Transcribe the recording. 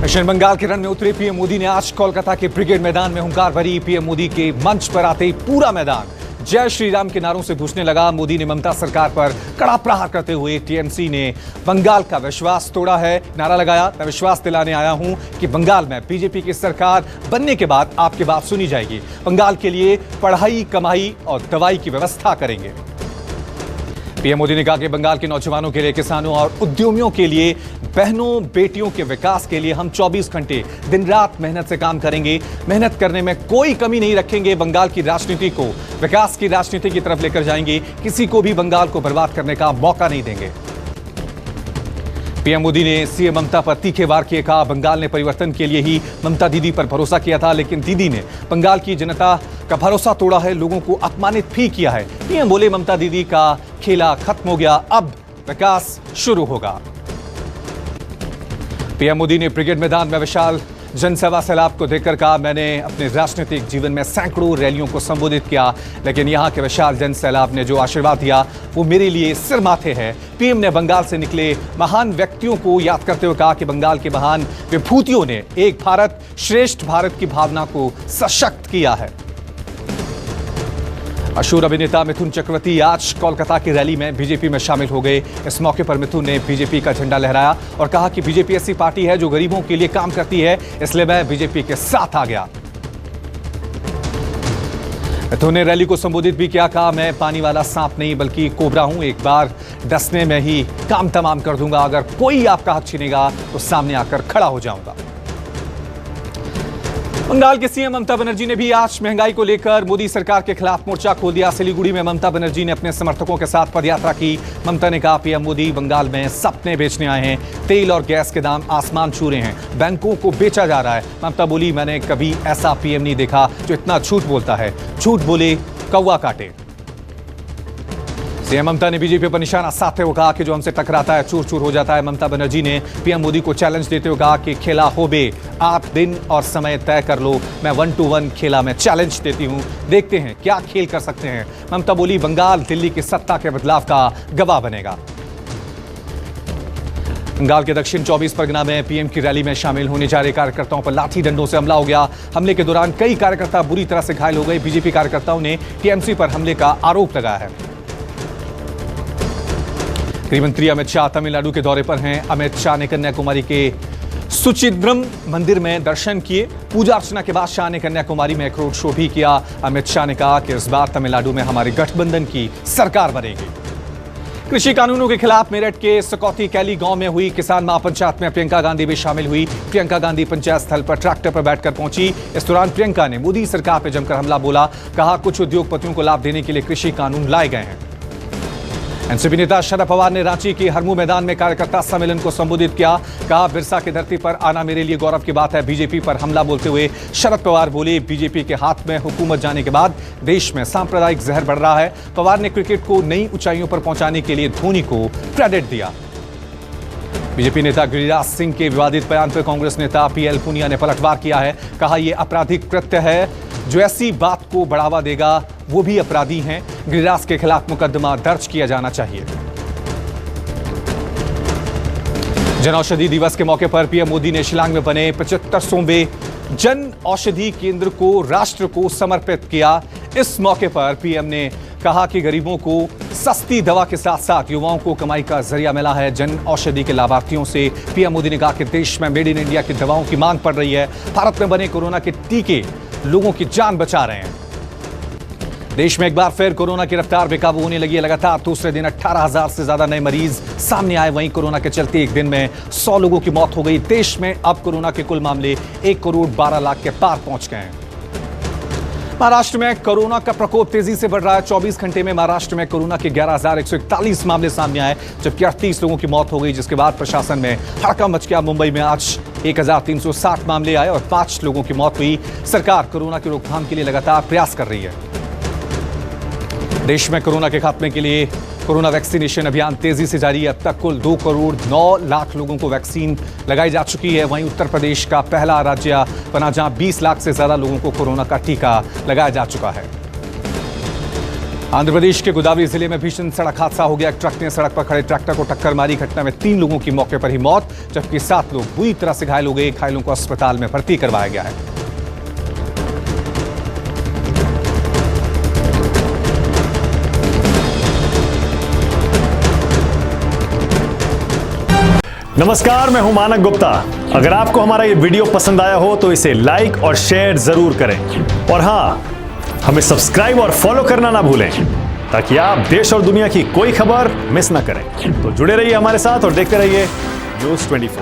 पश्चिम बंगाल के रण में उतरे पीएम मोदी ने आज कोलकाता के ब्रिगेड मैदान में हुंकार भरी। पीएम मोदी के मंच पर आते ही पूरा मैदान जय श्री राम के नारों से गूंजने लगा। मोदी ने ममता सरकार पर कड़ा प्रहार करते हुए टीएमसी ने बंगाल का विश्वास तोड़ा है नारा लगाया। मैं विश्वास दिलाने आया हूं कि बंगाल में बीजेपी की सरकार बनने के बाद आपकी बात सुनी जाएगी। बंगाल के लिए पढ़ाई, कमाई और दवाई की व्यवस्था करेंगे। पीएम मोदी ने कहा कि बंगाल के नौजवानों के लिए, किसानों और उद्यमियों के लिए, बहनों बेटियों के विकास के लिए हम 24 घंटे दिन रात मेहनत से काम करेंगे। मेहनत करने में कोई कमी नहीं रखेंगे। बंगाल की राजनीति को विकास की राजनीति की तरफ लेकर जाएंगे। किसी को भी बंगाल को बर्बाद करने का मौका नहीं देंगे। पीएम मोदी ने सीएम ममता पर तीखे वार किए। कहा बंगाल ने परिवर्तन के लिए ही ममता दीदी पर भरोसा किया था, लेकिन दीदी ने बंगाल की जनता का भरोसा तोड़ा है, लोगों को अपमानित भी किया है। पीएम बोले ममता दीदी का खेला खत्म हो गया, अब विकास शुरू होगा। पीएम मोदी ने ब्रिगेड मैदान में विशाल जनसभा सैलाब को देखकर कहा मैंने अपने राजनीतिक जीवन में सैकड़ों रैलियों को संबोधित किया, लेकिन यहां के विशाल जन सैलाब ने जो आशीर्वाद दिया वो मेरे लिए सिर माथे है। पीएम ने बंगाल से निकले महान व्यक्तियों को याद करते हुए कहा कि बंगाल के महान विभूतियों ने एक भारत श्रेष्ठ भारत की भावना को सशक्त किया है। मशहूर अभिनेता मिथुन चक्रवर्ती आज कोलकाता की रैली में बीजेपी में शामिल हो गए। इस मौके पर मिथुन ने बीजेपी का झंडा लहराया और कहा कि बीजेपी ऐसी पार्टी है जो गरीबों के लिए काम करती है, इसलिए मैं बीजेपी के साथ आ गया। मिथुन ने रैली को संबोधित भी किया। कहा मैं पानी वाला सांप नहीं बल्कि कोबरा हूं, एक बार डसने में ही काम तमाम कर दूंगा। अगर कोई आपका हक छीनेगा तो सामने आकर खड़ा हो जाऊंगा। बंगाल के सीएम ममता बनर्जी ने भी आज महंगाई को लेकर मोदी सरकार के खिलाफ मोर्चा खोल दिया। सिलीगुड़ी में ममता बनर्जी ने अपने समर्थकों के साथ पदयात्रा की। ममता ने कहा पीएम मोदी बंगाल में सपने बेचने आए हैं। तेल और गैस के दाम आसमान छू रहे हैं, बैंकों को बेचा जा रहा है। ममता बोली मैंने कभी ऐसा पीएम नहीं देखा जो इतना झूठ बोलता है। झूठ बोले कौवा काटे। सीएम ममता ने बीजेपी पर निशाना साधते हुए कहा कि जो हमसे टकराता है चूर चूर हो जाता है। ममता बनर्जी ने पीएम मोदी को चैलेंज देते हुए कहा कि खेला हो बे, आप दिन और समय तय कर लो, मैं 1 to 1 खेला में चैलेंज देती हूं, देखते हैं क्या खेल कर सकते हैं। ममता बोली बंगाल दिल्ली की सत्ता के बदलाव का गवाह बनेगा। बंगाल के दक्षिण 24 परगना में पीएम की रैली में शामिल होने जा रहे कार्यकर्ताओं पर लाठी डंडों से हमला हो गया। हमले के दौरान कई कार्यकर्ता बुरी तरह से घायल हो गए। बीजेपी कार्यकर्ताओं ने टीएमसी पर हमले का आरोप लगाया है। गृहमंत्री अमित शाह तमिलनाडु के दौरे पर हैं। अमित शाह ने कन्याकुमारी के सुचिद्रम मंदिर में दर्शन किए। पूजा अर्चना के बाद शाह ने कन्याकुमारी में एक रोड शो भी किया। अमित शाह ने कहा कि इस बार तमिलनाडु में हमारे गठबंधन की सरकार बनेगी। कृषि कानूनों के खिलाफ मेरठ के सकौती कैली गांव में हुई किसान महापंचायत में प्रियंका गांधी भी शामिल हुई। प्रियंका गांधी पंचायत स्थल पर ट्रैक्टर पर बैठकर पहुंची। इस दौरान प्रियंका ने मोदी सरकार पर जमकर हमला बोला। कहा कुछ उद्योगपतियों को लाभ देने के लिए कृषि कानून लाए गए हैं। एनसीपी नेता शरद पवार ने रांची के हरमू मैदान में कार्यकर्ता सम्मेलन को संबोधित किया। कहा बिरसा की धरती पर आना मेरे लिए गौरव की बात है। बीजेपी पर हमला बोलते हुए शरद पवार बोले बीजेपी के हाथ में हुकूमत जाने के बाद देश में सांप्रदायिक जहर बढ़ रहा है। पवार ने क्रिकेट को नई ऊंचाइयों पर पहुंचाने के लिए धोनी को क्रेडिट दिया। बीजेपी नेता गिरिराज सिंह के विवादित बयान पर कांग्रेस नेता पीएल पुनिया ने पलटवार किया है। कहा यह आपराधिक कृत्य है, जो ऐसी बात को बढ़ावा देगा वो भी अपराधी हैं। गिरिराज के खिलाफ मुकदमा दर्ज किया जाना चाहिए। जन औषधि दिवस के मौके पर पीएम मोदी ने शिलांग में बने 75वें जन औषधि केंद्र को राष्ट्र को समर्पित किया। इस मौके पर पीएम ने कहा कि गरीबों को सस्ती दवा के साथ साथ युवाओं को कमाई का जरिया मिला है। जन औषधि के लाभार्थियों से पीएम मोदी ने कहा कि देश में मेड इन इंडिया की दवाओं की मांग बढ़ रही है। भारत में बने कोरोना के टीके लोगों की जान बचा रहे हैं। देश में एक बार फिर कोरोना की रफ्तार बेकाबू होने लगी है। लगातार दूसरे दिन 18,000 से ज्यादा नए मरीज सामने आए। वहीं कोरोना के चलते एक दिन में 100 लोगों की मौत हो गई। देश में अब कोरोना के कुल मामले 1 करोड़ 12 लाख के पार पहुंच गए हैं। महाराष्ट्र में कोरोना का प्रकोप तेजी से बढ़ रहा है। 24 घंटे में महाराष्ट्र में कोरोना के 11,141 मामले सामने आए, जबकि 38 लोगों की मौत हो गई, जिसके बाद प्रशासन में हड़कंप मच गया। मुंबई में आज 1,360 मामले आए और 5 लोगों की मौत हुई। सरकार कोरोना की रोकथाम के लिए लगातार प्रयास कर रही है। देश में कोरोना के खात्मे के लिए कोरोना वैक्सीनेशन अभियान तेजी से जारी है। अब तक कुल 2 करोड़ 9 लाख लोगों को वैक्सीन लगाई जा चुकी है। वहीं उत्तर प्रदेश का पहला राज्य बना जहां 20 लाख से ज्यादा लोगों को कोरोना का टीका लगाया जा चुका है। आंध्र प्रदेश के गोदावरी जिले में भीषण सड़क हादसा हो गया। ट्रक ने सड़क पर खड़े ट्रैक्टर को टक्कर मारी। घटना में 3 लोगों की मौके पर ही मौत, जबकि 7 लोग बुरी तरह से घायल हो गए। घायलों को अस्पताल में भर्ती करवाया गया है। नमस्कार, मैं हूं मानक गुप्ता। अगर आपको हमारा ये वीडियो पसंद आया हो तो इसे लाइक और शेयर जरूर करें, और हां, हमें सब्सक्राइब और फॉलो करना ना भूलें ताकि आप देश और दुनिया की कोई खबर मिस ना करें। तो जुड़े रहिए हमारे साथ और देखते रहिए न्यूज़ 24।